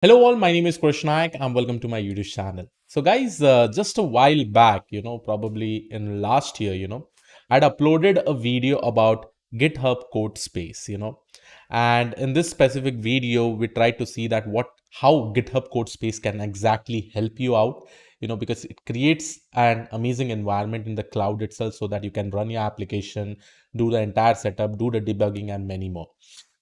Hello all, my name is Krishnaik and welcome to my YouTube channel. So guys, just a while back, probably in last year, I'd uploaded a video about GitHub Codespace, and in this specific video, we tried to see that how GitHub Codespace can exactly help you out, because it creates an amazing environment in the cloud itself so that you can run your application, do the entire setup, do the debugging and many more.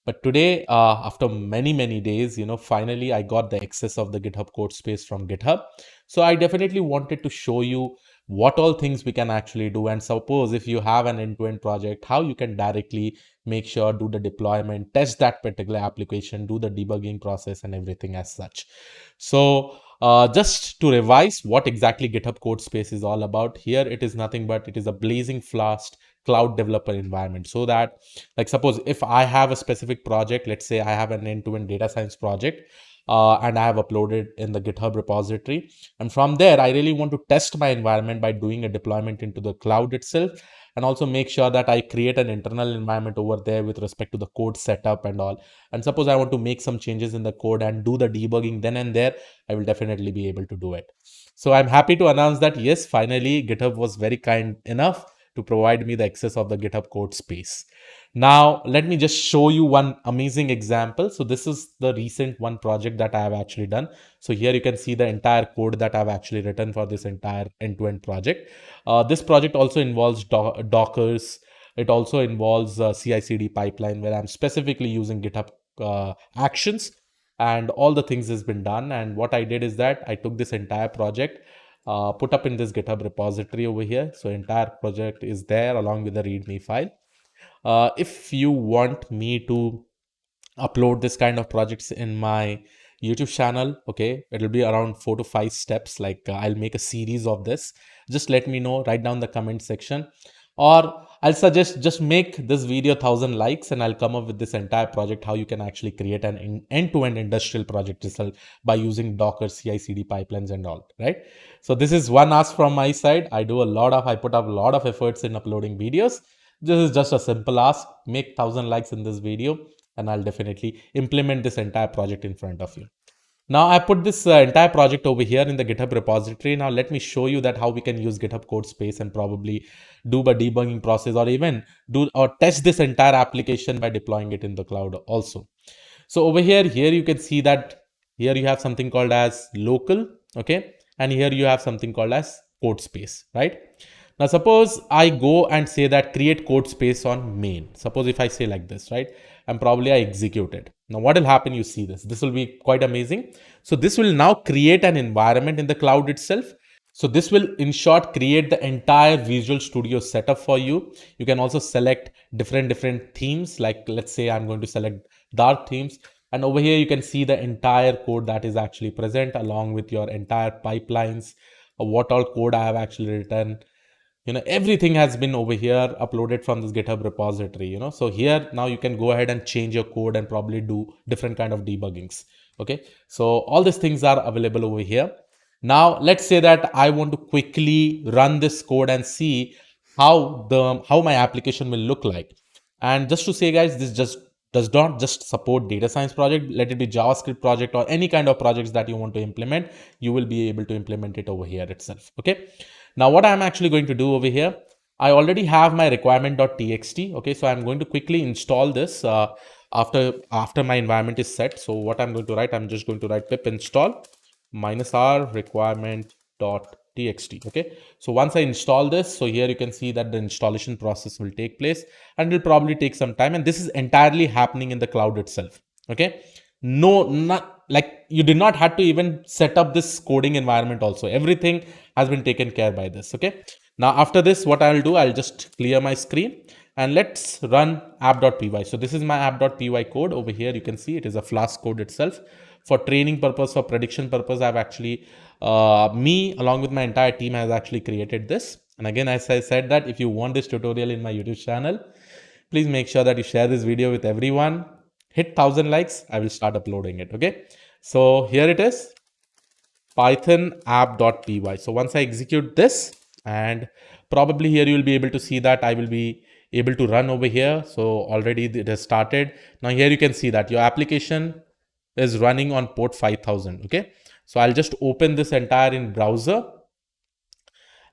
But today, after many days, finally I got the access of the GitHub Codespace from GitHub. So I definitely wanted to show you what all things we can actually do. And suppose if you have an end-to-end project, how you can directly make sure, do the deployment, test that particular application, do the debugging process and everything as such. So just to revise what exactly GitHub Codespace is all about, here it is nothing but it is a blazing fast cloud developer environment, so that, like, suppose if I have a specific project, let's say I have an end-to-end data science project, and I have uploaded in the GitHub repository, and from there I really want to test my environment by doing a deployment into the cloud itself, and also make sure that I create an internal environment over there with respect to the code setup and all. And suppose I want to make some changes in the code and do the debugging then and there, I will definitely be able to do it. So I'm happy to announce that yes, finally GitHub was very kind enough to provide me the access of the GitHub Codespace. Now, let me just show you one amazing example. So this is the recent one project that I have actually done. So here you can see the entire code that I've actually written for this entire end-to-end project. This project also involves Dockers. It also involves CI/CD pipeline, where I'm specifically using GitHub Actions, and all the things has been done. And what I did is that I took this entire project, put up in this GitHub repository over here. So entire project is there along with the README file. If you want me to upload this kind of projects in my YouTube channel, okay, it'll be around 4 to 5 steps. Like, I'll make a series of this. Just let me know, write down the comment section, or I'll suggest just make this video 1,000 likes and I'll come up with this entire project, how you can actually create an end-to-end industrial project itself by using Docker, CI/CD pipelines and all, right? So this is one ask from my side. I put up a lot of efforts in uploading videos. This is just a simple ask. Make 1,000 likes in this video and I'll definitely implement this entire project in front of you. Now I put this entire project over here in the GitHub repository. Now let me show you that how we can use GitHub Codespace and probably do a debugging process, or even do or test this entire application by deploying it in the cloud also. So over here you can see that here you have something called as local, okay, and here you have something called as Codespace, right? Now suppose I go and say that create Codespace on main. Suppose if I say like this, right, and probably I execute it. Now what will happen? You see this will be quite amazing. So this will now create an environment in the cloud itself. So this will, in short, create the entire Visual Studio setup for you. You can also select different themes. Like, let's say I'm going to select dark themes, and over here you can see the entire code that is actually present along with your entire pipelines, what all code I have actually written. Everything has been over here uploaded from this GitHub repository. So here now you can go ahead and change your code and probably do different kind of debuggings. Okay, so all these things are available over here. Now let's say that I want to quickly run this code and see how my application will look like. And just to say, guys, this just does not just support data science project. Let it be JavaScript project or any kind of projects that you want to implement, you will be able to implement it over here itself. Okay, now what I'm actually going to do over here, I already have my requirement.txt. Okay, so I'm going to quickly install this after my environment is set. So what I'm going to write, I'm just going to write pip install -r requirement.txt. Okay, so once I install this, so here you can see that the installation process will take place and will probably take some time, and this is entirely happening in the cloud itself. Okay, not like you did not have to even set up this coding environment also. Everything has been taken care by this. Okay, now after this, what I'll do, I'll just clear my screen and let's run app.py. So this is my app.py code over here. You can see it is a Flask code itself. For training purpose, for prediction purpose, I've actually me along with my entire team has actually created this. And again, as I said, that if you want this tutorial in my YouTube channel, please make sure that you share this video with everyone. Hit 1,000 likes, I will start uploading it. Okay, so here it is, Python app.py. So once I execute this, and probably here you will be able to see that I will be able to run over here. So already it has started. Now here you can see that your application is running on port 5000. Okay, so I'll just open this entire in browser,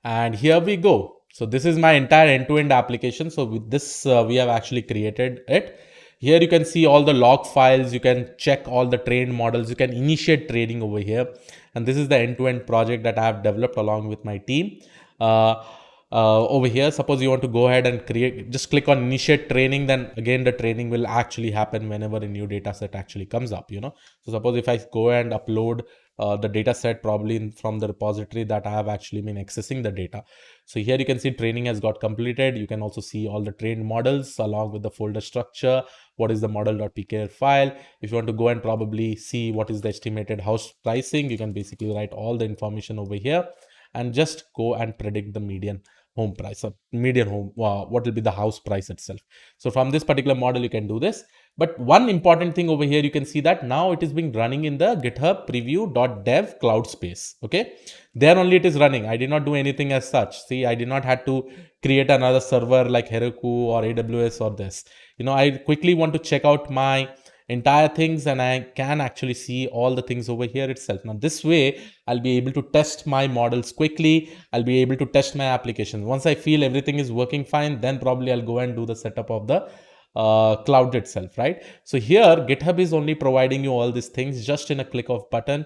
and here we go. So this is my entire end-to-end application. So with this, we have actually created it. Here you can see all the log files. You can check all the trained models. You can initiate training over here. And this is the end-to-end project that I have developed along with my team. Uh, Over here, suppose you want to go ahead and create, just click on initiate training. Then again, the training will actually happen whenever a new data set actually comes up, So suppose if I go and upload the data set probably from the repository that I have actually been accessing the data. So here you can see training has got completed. You can also see all the trained models along with the folder structure. What is the model.pkr file? If you want to go and probably see what is the estimated house pricing, you can basically write all the information over here and just go and predict the median home price or median home, what will be the house price itself. So from this particular model, you can do this. But one important thing over here, you can see that now it is being running in the GitHub preview.dev cloud space. Okay, there only it is running. I did not do anything as such. See, I did not have to create another server like Heroku or AWS or this. I quickly want to check out my entire things and I can actually see all the things over here itself. Now this way I'll be able to test my models quickly. I'll be able to test my applications. Once I feel everything is working fine, then probably I'll go and do the setup of the cloud itself, right? So here GitHub is only providing you all these things just in a click of button,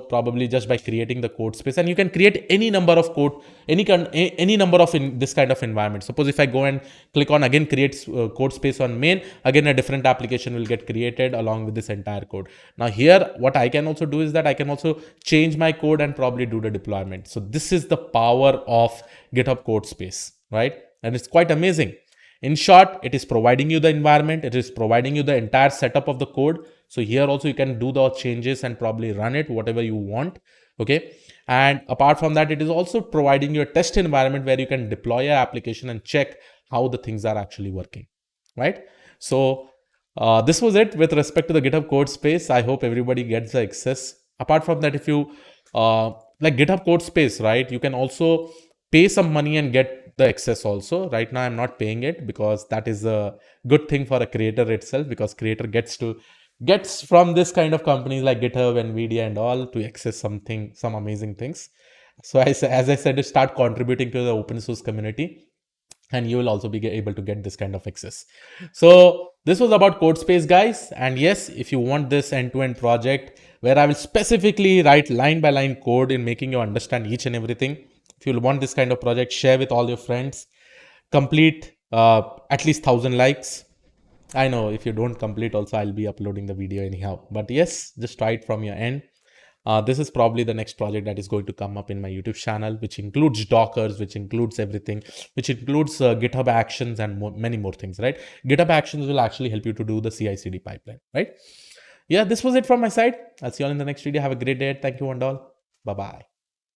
probably just by creating the code space. And you can create any number of code, any number of this kind of environment. Suppose if I go and click on again create code space on main, again a different application will get created along with this entire code. Now here what I can also do is that I can also change my code and probably do the deployment. So this is the power of GitHub code space, right? And it's quite amazing. In short, it is providing you the environment. It is providing you the entire setup of the code. So here also you can do the changes and probably run it whatever you want. Okay. And apart from that, it is also providing you a test environment where you can deploy your application and check how the things are actually working. Right. So this was it with respect to the GitHub code space. I hope everybody gets the access. Apart from that, if you like GitHub code space, right, you can also pay some money and get the access also. Right now I'm not paying it because that is a good thing for a creator itself, because creator gets from this kind of companies like GitHub, Nvidia and all to access some amazing things. So as I said, start contributing to the open source community and you will also be able to get this kind of access. So this was about Codespace, guys. And yes, if you want this end-to-end project where I will specifically write line by line code in making you understand each and everything, if you want this kind of project, share with all your friends. Complete at least 1,000 likes. I know if you don't complete also, I'll be uploading the video anyhow. But yes, just try it from your end. This is probably the next project that is going to come up in my YouTube channel, which includes Dockers, which includes everything, which includes GitHub Actions and many more things, right? GitHub Actions will actually help you to do the CI/CD pipeline, right? Yeah, this was it from my side. I'll see you all in the next video. Have a great day. Thank you and all. Bye-bye.